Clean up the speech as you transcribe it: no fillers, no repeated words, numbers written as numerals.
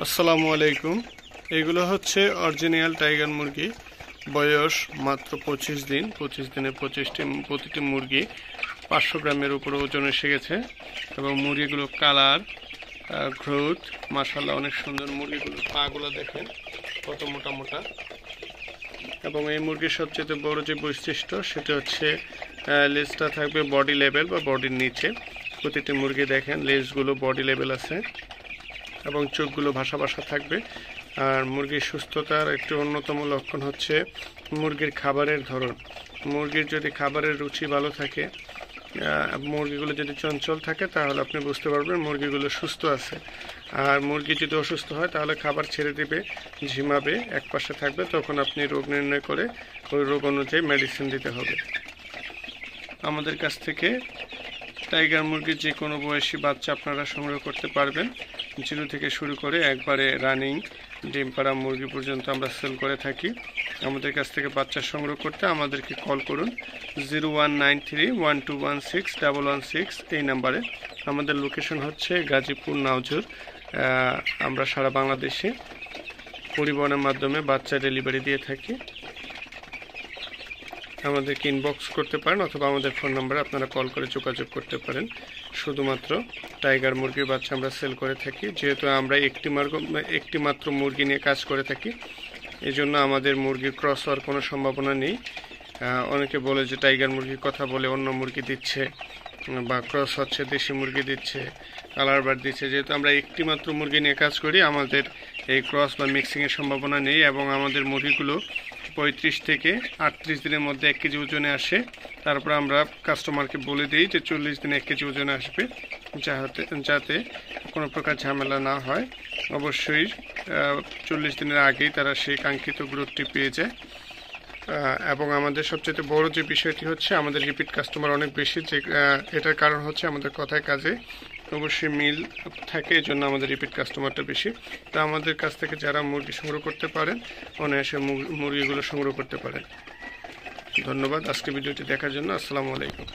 আসসালামু আলাইকুম। এগুলো হচ্ছে অরিজিনাল টাইগার মুরগি। বয়স মাত্র 25 দিন। 25 দিনে প্রতিটি মুরগি 500 গ্রামের উপরে ওজন এসে গেছে এবং মুরগিগুলো কালার, গ্রোথ মাশাআল্লাহ অনেক সুন্দর। মুরগিগুলোর পাগুলো দেখেন কত মোটা মোটা। এবং এই মুরগির সবচেয়ে বড় যে বৈশিষ্ট্য সেটা হচ্ছে লেজটা থাকবে বডি লেভেল বা বডির নিচে। প্রতিটি মুরগি দেখেন লেজগুলো বডি লেভেল আছে এবং চোখগুলো ভাসা ভাসা থাকবে। আর মুরগির সুস্থতার একটি অন্যতম লক্ষণ হচ্ছে মুরগির খাবারের ধরন। মুরগির যদি খাবারের রুচি ভালো থাকে, মুরগিগুলো যদি চঞ্চল থাকে, তাহলে আপনি বুঝতে পারবেন মুরগিগুলো সুস্থ আছে। আর মুরগি যদি অসুস্থ হয় তাহলে খাবার ছেড়ে দিবে, ঝিমাবে, একপাশে থাকবে। তখন আপনি রোগ নির্ণয় করে ওই রোগ অনুযায়ী মেডিসিন দিতে হবে। আমাদের কাছ থেকে টাইগার মুরগির যে কোনো বয়সী বাচ্চা আপনারা সংগ্রহ করতে পারবেন। 0 থেকে শুরু করে একবারে রানিং ডিম পাড়া মুরগি পর্যন্ত আমরা সেল করে থাকি। আমাদের কাছ থেকে বাচ্চা সংগ্রহ করতে আমাদেরকে কল করুন 019312161116 এই নাম্বারে। আমাদের লোকেশন হচ্ছে গাজীপুর নাওজুর। আমরা সারা বাংলাদেশে পরিবহনের মাধ্যমে বাচ্চা ডেলিভারি দিয়ে থাকি। আমাদেরকে ইনবক্স করতে পারেন অথবা আমাদের ফোন নম্বরে আপনারা কল করে যোগাযোগ করতে পারেন। শুধুমাত্র টাইগার মুরগির বাচ্চা আমরা সেল করে থাকি। যেহেতু আমরা একটি মাত্র মুরগি নিয়ে কাজ করে থাকি, এই জন্য আমাদের মুরগি ক্রস হওয়ার কোনো সম্ভাবনা নেই। অনেকে বলে যে টাইগার মুরগির কথা বলে অন্য মুরগি দিচ্ছে বা ক্রস হচ্ছে, দেশি মুরগি দিচ্ছে, কালার বার্ড দিচ্ছে। যেহেতু আমরা একটি মাত্র মুরগি নিয়ে কাজ করি, আমাদের এই ক্রস বা মিক্সিংয়ের সম্ভাবনা নেই। এবং আমাদের মুরগিগুলো 35 থেকে 38 দিনের মধ্যে 1 কেজি ওজনে আসে। তারপর আমরা কাস্টমারকে বলে দিই যে 40 দিনে 1 কেজি ওজনে আসবে, যাতে কোনো প্রকার ঝামেলা না হয়। অবশ্যই 40 দিনের আগেই তারা সেই কাঙ্ক্ষিত গ্রোথটি পেয়ে যায়। এবং আমাদের সবচেয়ে বড় যে বিষয়টি হচ্ছে আমাদের রিপিট কাস্টমার অনেক বেশি। যে এটার কারণ হচ্ছে আমাদের কথায় কাজে অবশ্যই মিল থাকে, এই জন্য আমাদের রিপিট কাস্টমারটা বেশি। তো আমাদের কাছ থেকে যারা মুরগি সংগ্রহ করতে পারেন, অনায়াসে মুরগিগুলো সংগ্রহ করতে পারেন। ধন্যবাদ আজকে ভিডিওটি দেখার জন্য। আসসালামু আলাইকুম।